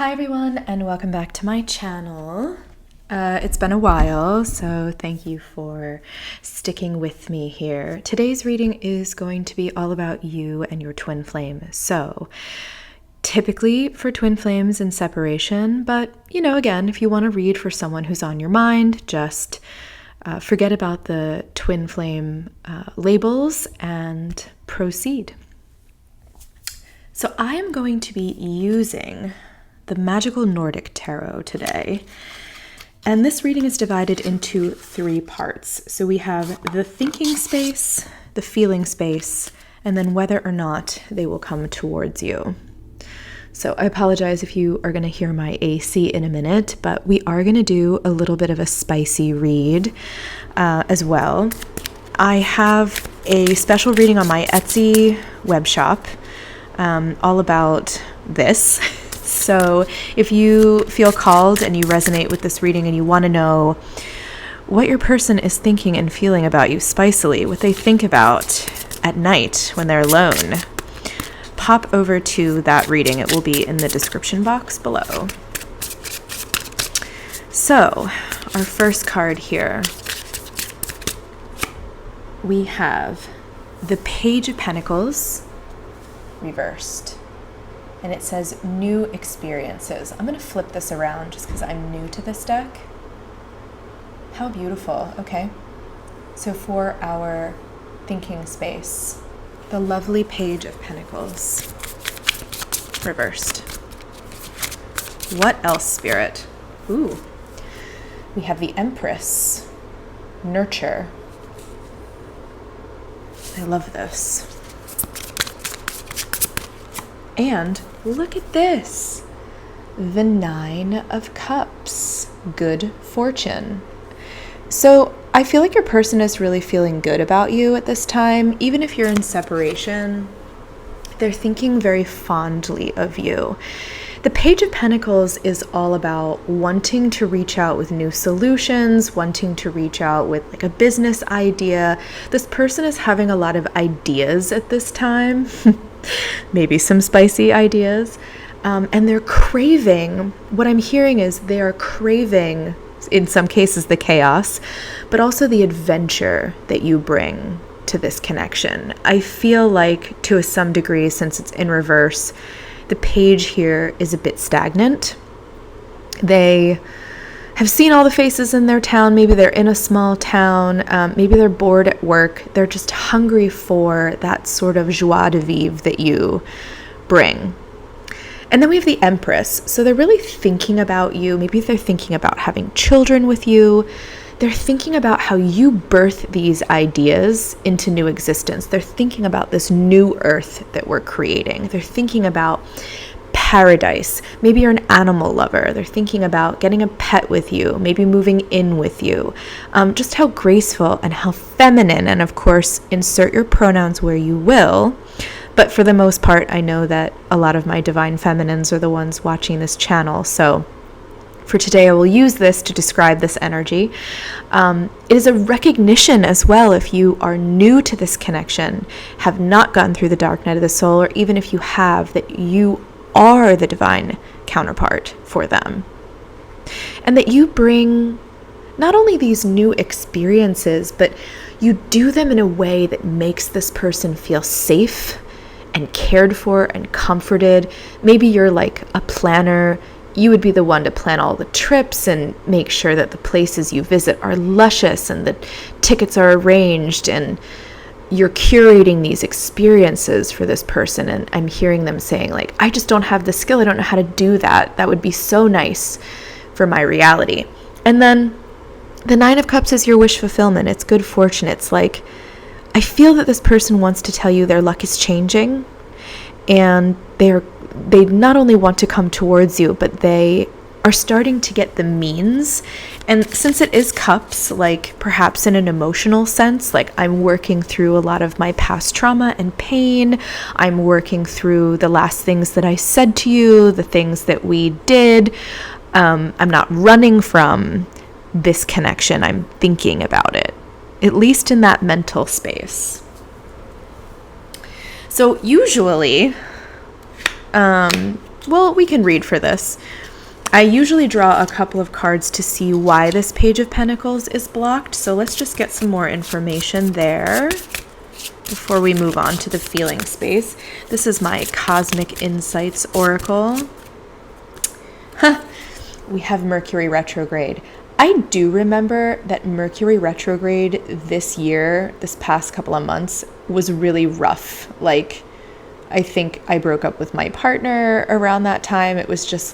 Hi everyone, and welcome back to my channel. It's been a while, so thank you for sticking with me here. Today's reading is going to be all about you and your twin flame. So, typically for twin flames in separation, but again, if you want to read for someone who's on your mind, just forget about the twin flame labels and proceed. So I am going to be using the Magical Nordic Tarot today. And this reading is divided into 3 parts. So we have the thinking space, the feeling space, and then whether or not they will come towards you. So I apologize if you are going to hear my AC in a minute, but we are going to do a little bit of a spicy read as well. I have a special reading on my Etsy web shop all about this. So if you feel called and you resonate with this reading and you want to know what your person is thinking and feeling about you spicily, what they think about at night when they're alone, pop over to that reading. It will be in the description box below. So our first card here, we have the Page of Pentacles reversed. And it says new experiences. I'm going to flip this around just because I'm new to this deck. How beautiful. Okay. So for our thinking space, the lovely Page of Pentacles reversed. What else, Spirit? Ooh. We have the Empress. Nurture. I love this. And look at this, the 9 of Cups, good fortune. So I feel like your person is really feeling good about you at this time. Even if you're in separation, they're thinking very fondly of you. The Page of Pentacles is all about wanting to reach out with new solutions, wanting to reach out with like a business idea. This person is having a lot of ideas at this time. Maybe some spicy ideas. And they're craving, what I'm hearing is they are craving, in some cases, the chaos, but also the adventure that you bring to this connection. I feel like to some degree, since it's in reverse, the page here is a bit stagnant. They have seen all the faces in their town. Maybe they're in a small town. Maybe they're bored at work. They're just hungry for that sort of joie de vivre that you bring. And then we have the Empress. So they're really thinking about you. Maybe they're thinking about having children with you. They're thinking about how you birth these ideas into new existence. They're thinking about this new earth that we're creating. They're thinking about paradise. Maybe you're an animal lover. They're thinking about getting a pet with you, maybe moving in with you. Just how graceful and how feminine, and of course, insert your pronouns where you will. But for the most part, I know that a lot of my divine feminines are the ones watching this channel. So for today, I will use this to describe this energy. It is a recognition as well, if you are new to this connection, have not gone through the dark night of the soul, or even if you have, that you are the divine counterpart for them. And that you bring not only these new experiences, but you do them in a way that makes this person feel safe and cared for and comforted. Maybe you're like a planner. You would be the one to plan all the trips and make sure that the places you visit are luscious and the tickets are arranged, and you're curating these experiences for this person. And I'm hearing them saying like, I just don't have the skill. I don't know how to do that. That would be so nice for my reality. And then the 9 of Cups is your wish fulfillment. It's good fortune. It's like, I feel that this person wants to tell you their luck is changing, and they not only want to come towards you, but they are starting to get the means. And since it is cups, like perhaps in an emotional sense, like I'm working through a lot of my past trauma and pain. I'm working through the last things that I said to you, the things that we did. I'm not running from this connection. I'm thinking about it, at least in that mental space. So usually, well, we can read for this. I usually draw a couple of cards to see why this Page of Pentacles is blocked. So let's just get some more information there before we move on to the feeling space. This is my Cosmic Insights Oracle. We have Mercury retrograde. I do remember that Mercury retrograde this year, this past couple of months, was really rough. Like, I think I broke up with my partner around that time. It was just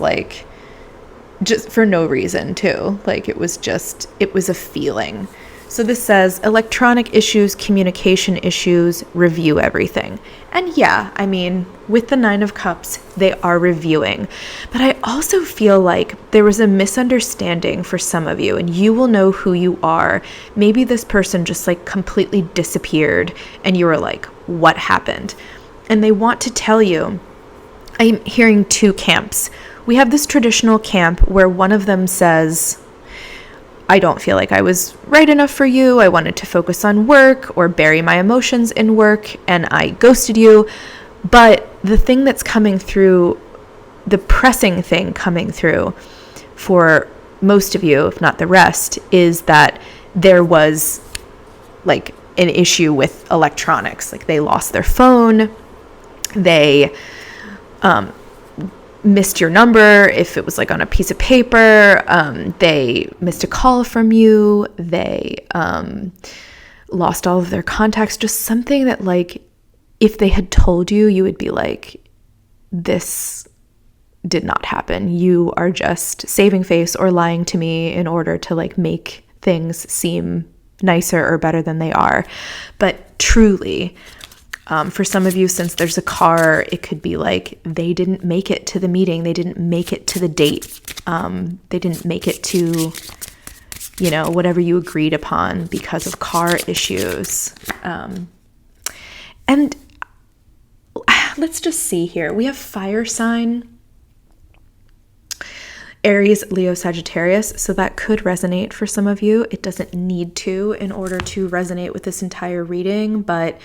for no reason too. Like, it was a feeling. So this says electronic issues, communication issues, review everything. And yeah, I mean, with the 9 of Cups, they are reviewing. But I also feel like there was a misunderstanding for some of you, and you will know who you are. Maybe this person just like completely disappeared and you were like, what happened? And they want to tell you, I'm hearing 2 camps. We have this traditional camp where one of them says, I don't feel like I was right enough for you. I wanted to focus on work or bury my emotions in work, and I ghosted you. But the thing that's coming through, the pressing thing coming through for most of you, if not the rest, is that there was like an issue with electronics. Like, they lost their phone. They missed your number if it was like on a piece of paper. They missed a call from you. They lost all of their contacts. Just something that, like, if they had told you, you would be like, this did not happen. You are just saving face or lying to me in order to like make things seem nicer or better than they are. But truly, for some of you, since there's a car, it could be like they didn't make it to the meeting. They didn't make it to the date. They didn't make it to, you know, whatever you agreed upon because of car issues. And let's just see here. We have fire sign, Aries, Leo, Sagittarius. So that could resonate for some of you. It doesn't need to in order to resonate with this entire reading, but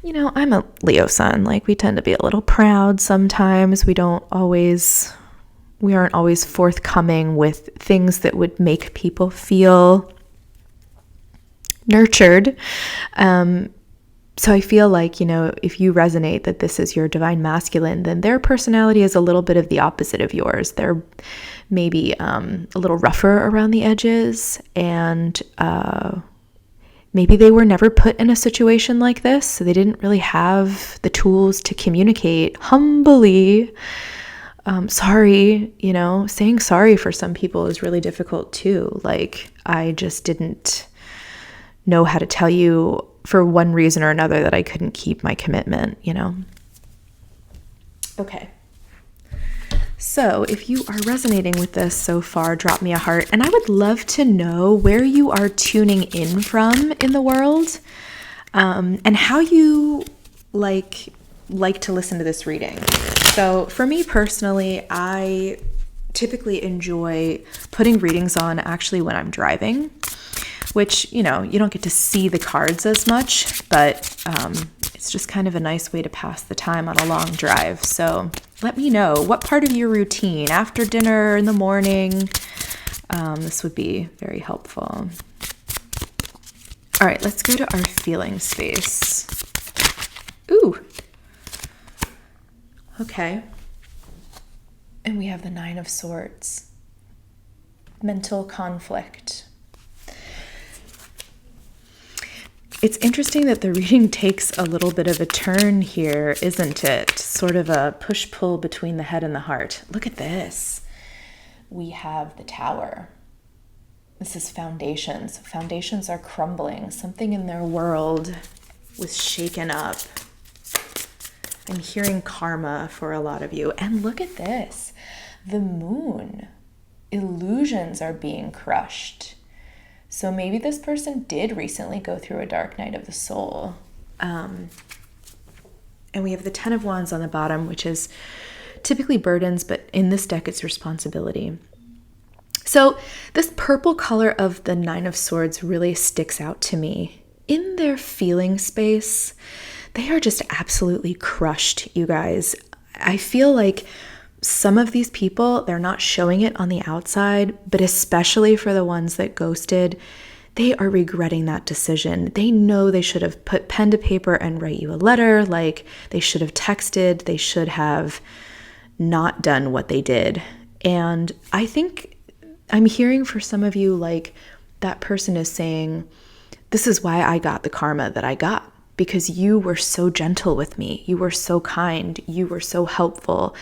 you know, I'm a Leo sun. Like, we tend to be a little proud sometimes. We aren't always forthcoming with things that would make people feel nurtured. So I feel like, you know, if you resonate that this is your divine masculine, then their personality is a little bit of the opposite of yours. They're maybe a little rougher around the edges, and maybe they were never put in a situation like this, so they didn't really have the tools to communicate humbly. Sorry, you know, saying sorry for some people is really difficult too. Like, I just didn't know how to tell you for one reason or another that I couldn't keep my commitment, you know? Okay. So if you are resonating with this so far, drop me a heart. And I would love to know where you are tuning in from in the world, and how you like to listen to this reading. So for me personally, I typically enjoy putting readings on actually when I'm driving, which, you know, you don't get to see the cards as much, but it's just kind of a nice way to pass the time on a long drive. So let me know what part of your routine, after dinner, in the morning, this would be very helpful. All right, let's go to our feeling space. Ooh. Okay. And we have the 9 of Swords. Mental conflict. It's interesting that the reading takes a little bit of a turn here, isn't it? Sort of a push-pull between the head and the heart. Look at this. We have the Tower. This is foundations. Foundations are crumbling. Something in their world was shaken up. I'm hearing karma for a lot of you. And look at this. The Moon. Illusions are being crushed. So maybe this person did recently go through a dark night of the soul. And we have the 10 of Wands on the bottom, which is typically burdens, but in this deck, it's responsibility. So this purple color of the 9 of Swords really sticks out to me. In their feeling space, they are just absolutely crushed, you guys. I feel like some of these people, they're not showing it on the outside, but especially for the ones that ghosted, they are regretting that decision. They know they should have put pen to paper and write you a letter. Like, they should have texted. They should have not done what they did. And I think I'm hearing for some of you, like, that person is saying, this is why I got the karma that I got, because you were so gentle with me. You were so kind. You were so helpful.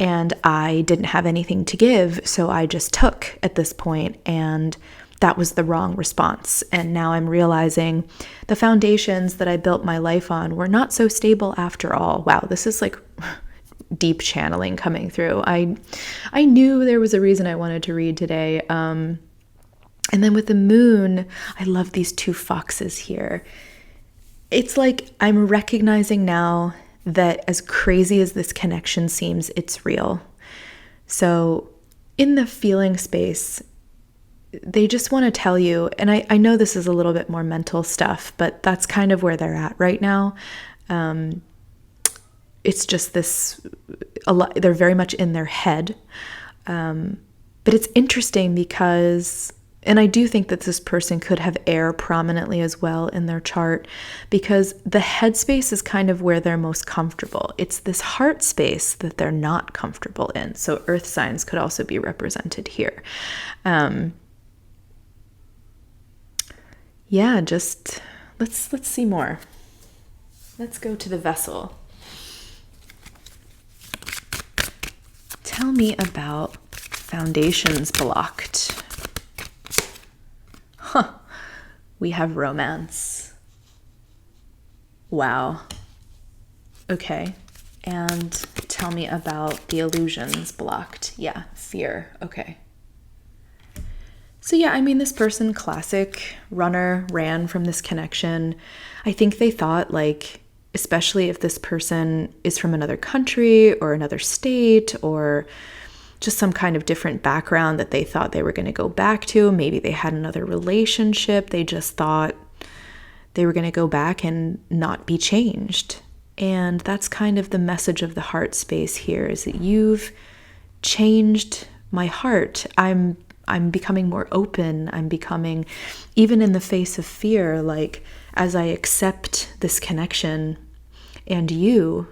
And I didn't have anything to give, so I just took at this point, and that was the wrong response. And now I'm realizing the foundations that I built my life on were not so stable after all. Wow, this is like deep channeling coming through. I knew there was a reason I wanted to read today. And then with the moon, I love these two foxes here. It's like I'm recognizing now that as crazy as this connection seems, it's real. So in the feeling space, they just want to tell you, and I know this is a little bit more mental stuff, but that's kind of where they're at right now. It's just this, they're very much in their head. But it's interesting because, and I do think that this person could have air prominently as well in their chart, because the headspace is kind of where they're most comfortable. It's this heart space that they're not comfortable in. So earth signs could also be represented here. Yeah, just let's see more. Let's go to the vessel. Tell me about foundations blocked. We have romance. Wow. Okay. And tell me about the illusions blocked. Yeah, fear. Okay. So yeah, I mean, this person, classic runner, ran from this connection. I think they thought, like, especially if this person is from another country or another state or just some kind of different background that they thought they were going to go back to. Maybe they had another relationship. They just thought they were going to go back and not be changed. And that's kind of the message of the heart space here, is that you've changed my heart. I'm becoming more open. I'm becoming, even in the face of fear, like, as I accept this connection and you,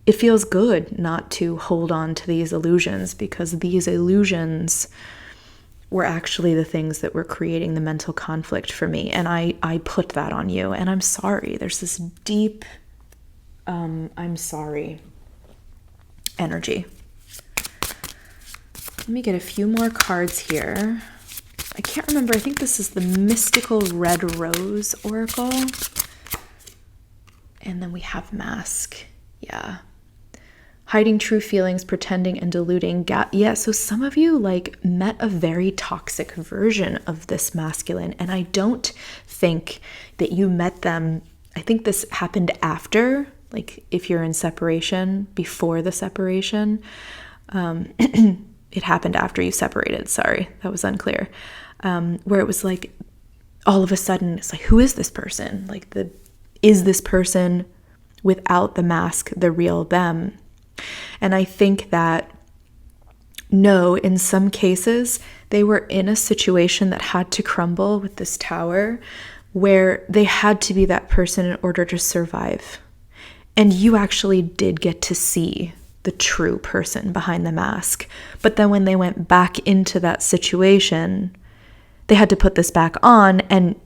it feels good not to hold on to these illusions, because these illusions were actually the things that were creating the mental conflict for me. And I put that on you, and I'm sorry. There's this deep, I'm sorry energy. Let me get a few more cards here. I can't remember. I think this is the Mystical Red Rose Oracle. And then we have Mask. Yeah. Hiding true feelings, pretending and deluding. Yeah, so some of you, like, met a very toxic version of this masculine. And I don't think that you met them. I think this happened after, like, if you're in separation, before the separation. It happened after you separated. Sorry, that was unclear. Where it was like, all of a sudden, it's like, who is this person? Like, is this person without the mask the real them? And I think that, no, in some cases, they were in a situation that had to crumble with this tower, where they had to be that person in order to survive. And you actually did get to see the true person behind the mask. But then when they went back into that situation, they had to put this back on, and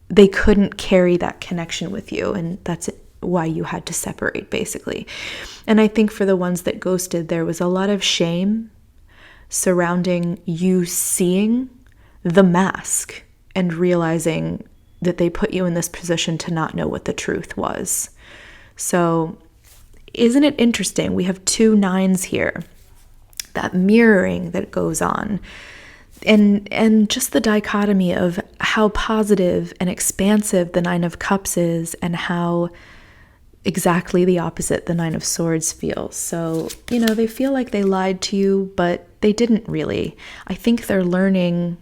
they couldn't carry that connection with you. And that's why you had to separate, basically. And I think for the ones that ghosted, there was a lot of shame surrounding you seeing the mask and realizing that they put you in this position to not know what the truth was. So isn't it interesting? We have 2 9s here, that mirroring that goes on, and just the dichotomy of how positive and expansive the 9 of Cups is, and how exactly the opposite the 9 of Swords feels. So, you know, they feel like they lied to you, but they didn't really. I think they're learning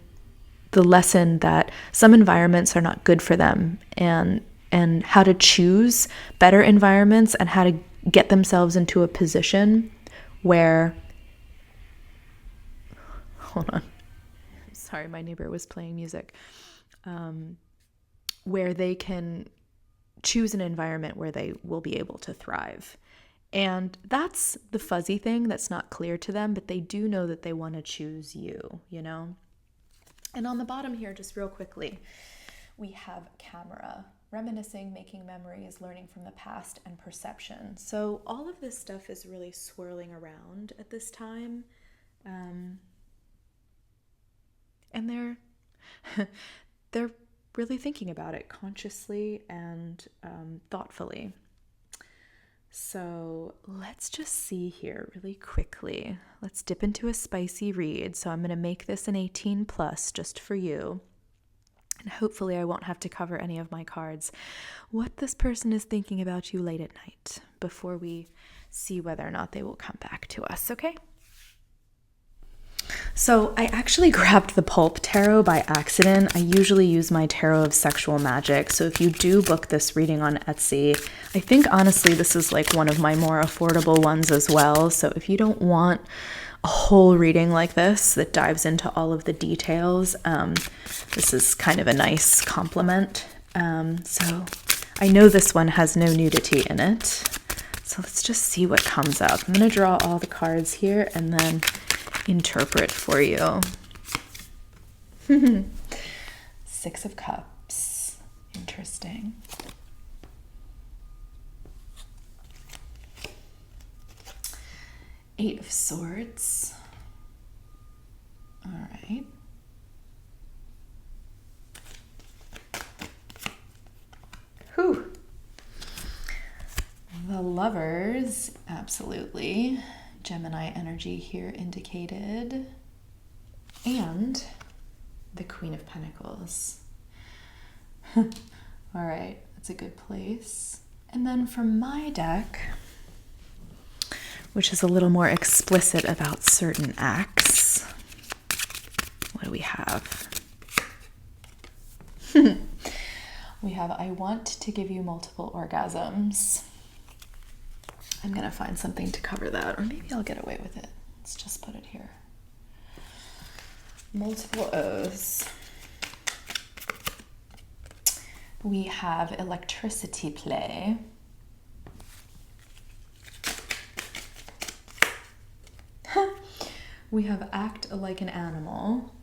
the lesson that some environments are not good for them, and how to choose better environments, and how to get themselves into a position where, hold on, sorry, my neighbor was playing music, where they can choose an environment where they will be able to thrive. And that's the fuzzy thing that's not clear to them, but they do know that they want to choose you, you know? And on the bottom here, just real quickly, we have camera, reminiscing, making memories, learning from the past, and perception. So all of this stuff is really swirling around at this time. And they're really thinking about it consciously and thoughtfully. So let's just see here really quickly. Let's dip into a spicy read. So I'm going to make this an 18 plus just for you. And hopefully I won't have to cover any of my cards. What this person is thinking about you late at night before we see whether or not they will come back to us, okay? So I actually grabbed the Pulp Tarot by accident. I usually use my Tarot of Sexual Magic. So if you do book this reading on Etsy, I think honestly this is like one of my more affordable ones as well. So if you don't want a whole reading like this that dives into all of the details, this is kind of a nice compliment. So I know this one has no nudity in it. So let's just see what comes up. I'm going to draw all the cards here and then interpret for you. Six of Cups. Interesting. Eight of Swords. All right. Whew. The Lovers, absolutely. Gemini energy here indicated. And the Queen of Pentacles. All right, that's a good place. And then from my deck, which is a little more explicit about certain acts, what do we have? We have, I want to give you multiple orgasms. I'm going to find something to cover that, or maybe I'll get away with it. Let's just put it here. Multiple O's. We have electricity play. We have act like an animal.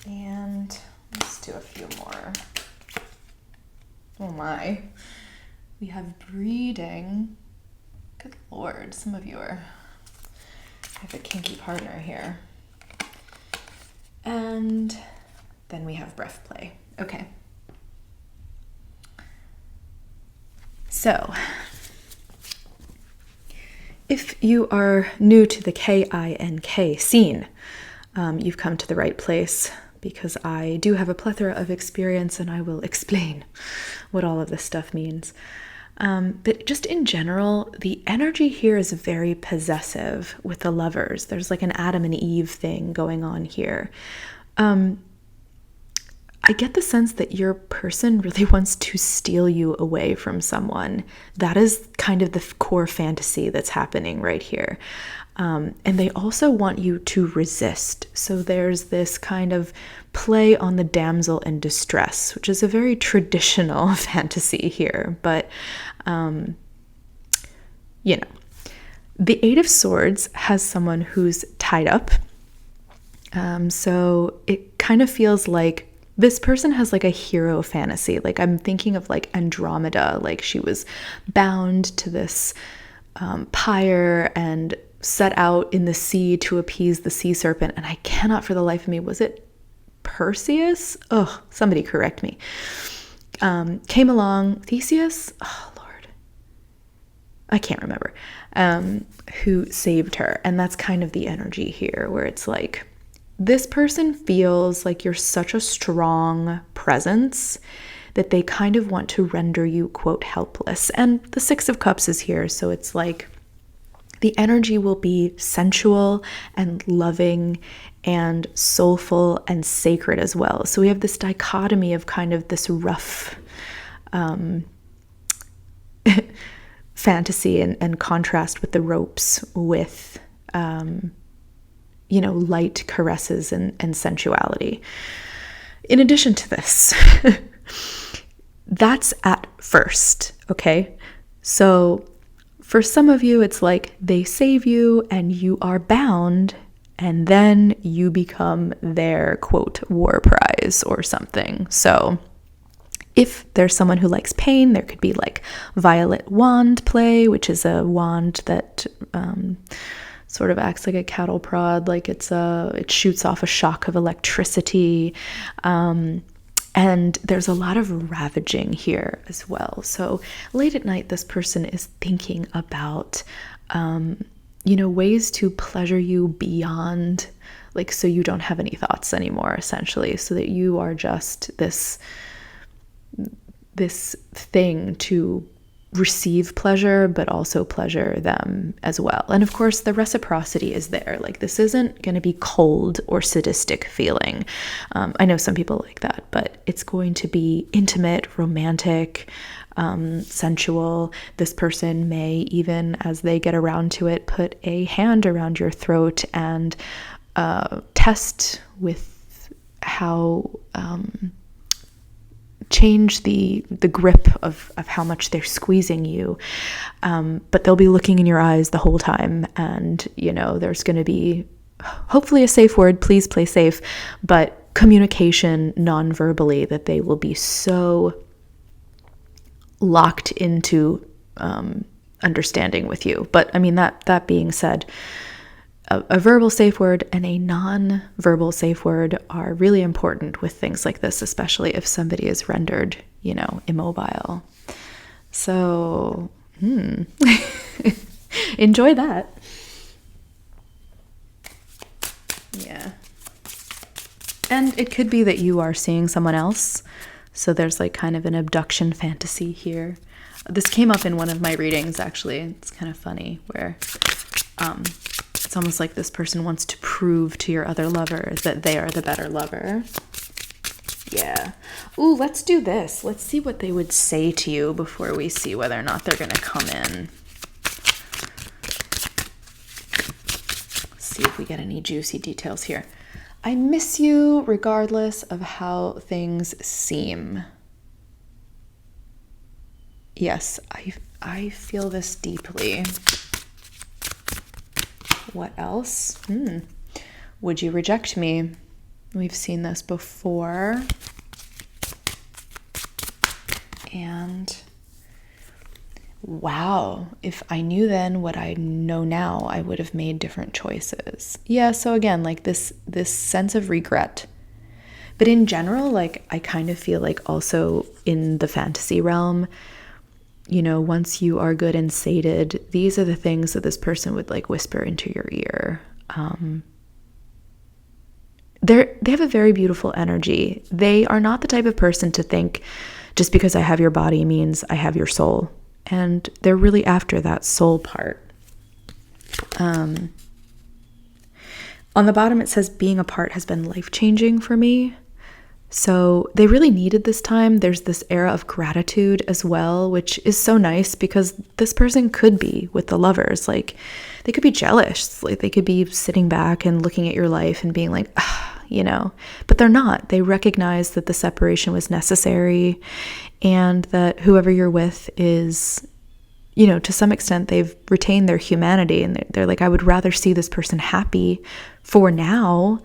And let's do a few more. Oh my. We have breeding. Good Lord, some of you are, I have a kinky partner here. And then we have breath play. Okay. So, if you are new to the KINK scene, you've come to the right place, because I do have a plethora of experience and I will explain what all of this stuff means. But just in general, the energy here is very possessive with the Lovers. There's like an Adam and Eve thing going on here. I get the sense that your person really wants to steal you away from someone. That is kind of the core fantasy that's happening right here. And they also want you to resist. So there's this kind of play on the damsel in distress, which is a very traditional fantasy here. But, you know, the Eight of Swords has someone who's tied up. So it kind of feels like this person has like a hero fantasy. Like I'm thinking of like Andromeda, like she was bound to this pyre and set out in the sea to appease the sea serpent. And I cannot for the life of me, was it Perseus? Oh, somebody correct me. Came along, Theseus? Oh, Lord. I can't remember. Who saved her. And that's kind of the energy here where it's like, this person feels like you're such a strong presence that they kind of want to render you, quote, helpless. And the Six of Cups is here. So it's like the energy will be sensual and loving and soulful and sacred as well. So we have this dichotomy of kind of this rough fantasy and contrast with the ropes with, light caresses and sensuality. In addition to this, that's at first, okay? So for some of you, it's like they save you and you are bound, and then you become their, quote, war prize or something. So if there's someone who likes pain, there could be like violet wand play, which is a wand that sort of acts like a cattle prod, like it shoots off a shock of electricity. And there's a lot of ravaging here as well. So late at night, this person is thinking about, ways to pleasure you beyond, like, so you don't have any thoughts anymore, essentially, so that you are just this thing to receive pleasure, but also pleasure them as well. And of course, the reciprocity is there. Like, this isn't going to be cold or sadistic feeling. I know some people like that, but it's going to be intimate, romantic, sensual. This person may, even as they get around to it, put a hand around your throat and test with how change the grip of how much they're squeezing you, but they'll be looking in your eyes the whole time, and there's going to be hopefully a safe word, please play safe, but communication non-verbally, that they will be so locked into understanding with you. But I mean, that being said, a verbal safe word and a non-verbal safe word are really important with things like this, especially if somebody is rendered, immobile. So, enjoy that. Yeah. And it could be that you are seeing someone else. So there's like kind of an abduction fantasy here. This came up in one of my readings, actually. It's kind of funny where, it's almost like this person wants to prove to your other lover that they are the better lover. Yeah. Ooh, let's do this. Let's see what they would say to you before we see whether or not they're going to come in. Let's see if we get any juicy details here. I miss you regardless of how things seem. Yes, I feel this deeply. What else? Would you reject me? We've seen this before. And wow, if I knew then what I know now, I would have made different choices. Yeah, so again, like this sense of regret. But in general, like, I kind of feel like also in the fantasy realm, once you are good and sated, these are the things that this person would like whisper into your ear. They have a very beautiful energy. They are not the type of person to think just because I have your body means I have your soul. And they're really after that soul part. On the bottom, it says being apart has been life-changing for me. So they really needed this time. There's this era of gratitude as well, which is so nice because this person could be with the lovers. Like, they could be jealous. Like, they could be sitting back and looking at your life and being like, but they're not. They recognize that the separation was necessary and that whoever you're with is, to some extent, they've retained their humanity, and they're like, I would rather see this person happy for now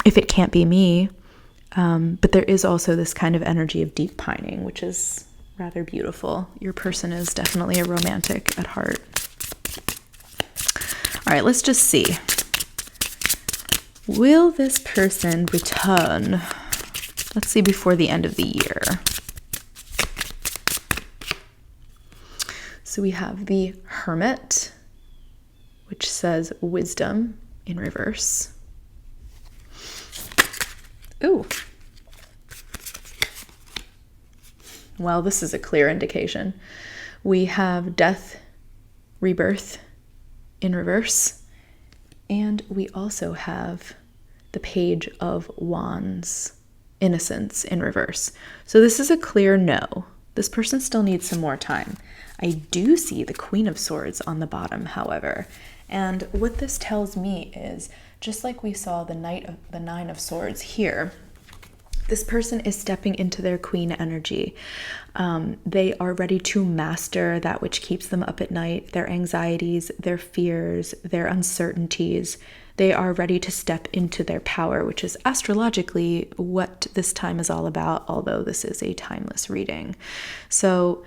if it can't be me. But there is also this kind of energy of deep pining, which is rather beautiful. Your person is definitely a romantic at heart. All right, let's just see. Will this person return? Let's see, before the end of the year. So we have the Hermit, which says wisdom in reverse. Ooh. Well, this is a clear indication. We have death, rebirth in reverse. And we also have the Page of Wands, innocence in reverse. So this is a clear no. This person still needs some more time. I do see the Queen of Swords on the bottom, however. And what this tells me is, just like we saw the Nine of Swords here, this person is stepping into their queen energy. They are ready to master that which keeps them up at night, their anxieties, their fears, their uncertainties. They are ready to step into their power, which is astrologically what this time is all about, although this is a timeless reading. So,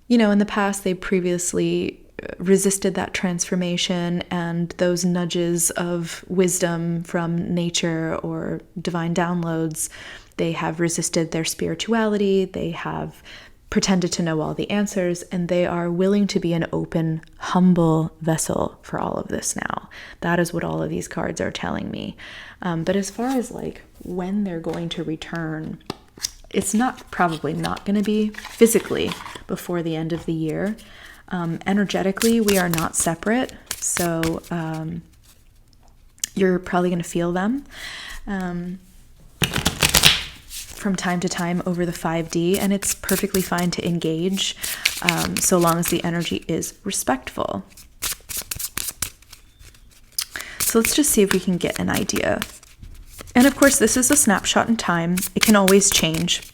in the past, they previously resisted that transformation and those nudges of wisdom from nature or divine downloads. They have resisted their spirituality. They have pretended to know all the answers, and they are willing to be an open, humble vessel for all of this now. That is what all of these cards are telling me. But as far as like when they're going to return, it's probably not going to be physically before the end of the year. Energetically, we are not separate, so you're probably going to feel them from time to time over the 5D, and it's perfectly fine to engage so long as the energy is respectful. So let's just see if we can get an idea. And of course, this is a snapshot in time. It can always change.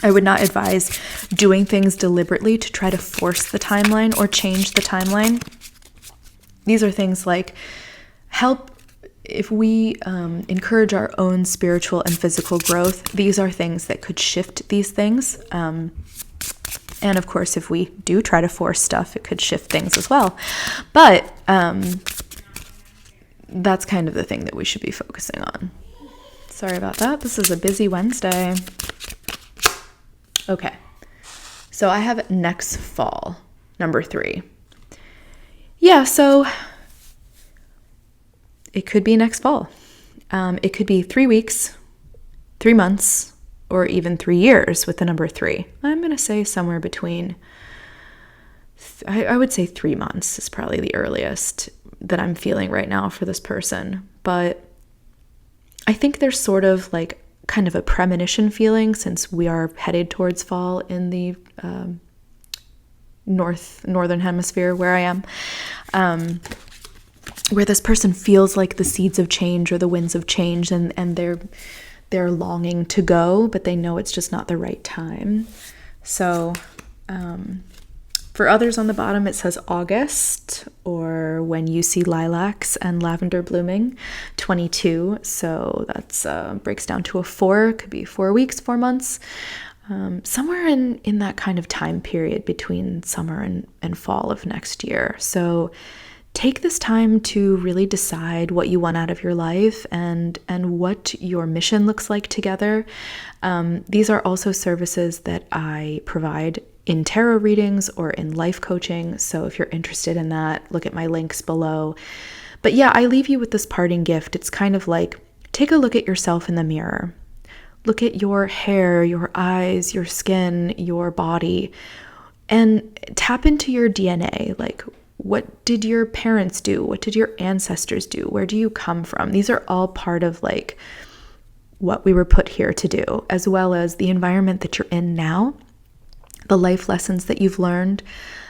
I would not advise doing things deliberately to try to force the timeline or change the timeline. These are things like help. If we encourage our own spiritual and physical growth, these are things that could shift these things. And of course, if we do try to force stuff, it could shift things as well. But that's kind of the thing that we should be focusing on. Sorry about that. This is a busy Wednesday. Okay. So I have next fall, number 3. Yeah, so it could be next fall. It could be 3 weeks, 3 months, or even 3 years with the number 3. I'm going to say somewhere between, I would say 3 months is probably the earliest that I'm feeling right now for this person. But I think there's sort of like kind of a premonition feeling since we are headed towards fall in the northern hemisphere where I am. Where this person feels like the seeds of change or the winds of change, and they're longing to go, but they know it's just not the right time. So for others on the bottom, it says August, or when you see lilacs and lavender blooming, 22. So that's breaks down to a 4. Could be 4 weeks, 4 months. Somewhere in that kind of time period between summer and fall of next year. So take this time to really decide what you want out of your life and what your mission looks like together. These are also services that I provide in tarot readings or in life coaching. So if you're interested in that, look at my links below. But yeah, I leave you with this parting gift. It's kind of like, take a look at yourself in the mirror. Look at your hair, your eyes, your skin, your body, and tap into your DNA. Like, what did your parents do? What did your ancestors do? Where do you come from? These are all part of like what we were put here to do, as well as the environment that you're in now, the life lessons that you've learned,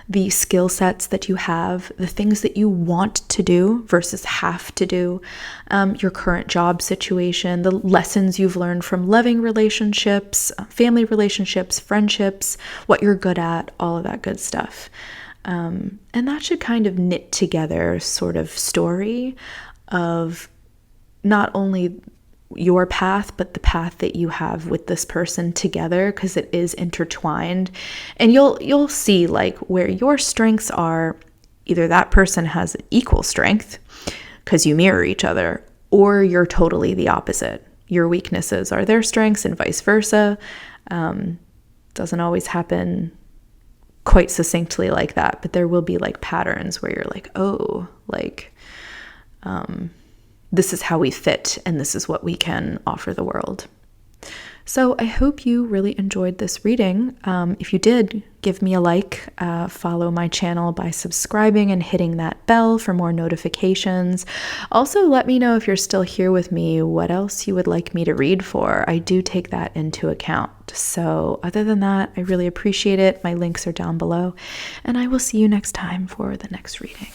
the skill sets that you have, the things that you want to do versus have to do, your current job situation, the lessons you've learned from loving relationships, family relationships, friendships, what you're good at, all of that good stuff. And that should kind of knit together sort of story of not only your path, but the path that you have with this person together, because it is intertwined. And you'll see like where your strengths are, either that person has equal strength because you mirror each other, or you're totally the opposite. Your weaknesses are their strengths and vice versa. Doesn't always happen quite succinctly like that, but there will be like patterns where you're like, oh, like this is how we fit and this is what we can offer the world. So I hope you really enjoyed this reading. If you did, give me a like, follow my channel by subscribing and hitting that bell for more notifications. Also, let me know if you're still here with me, what else you would like me to read for. I do take that into account. So other than that, I really appreciate it. My links are down below, and I will see you next time for the next reading.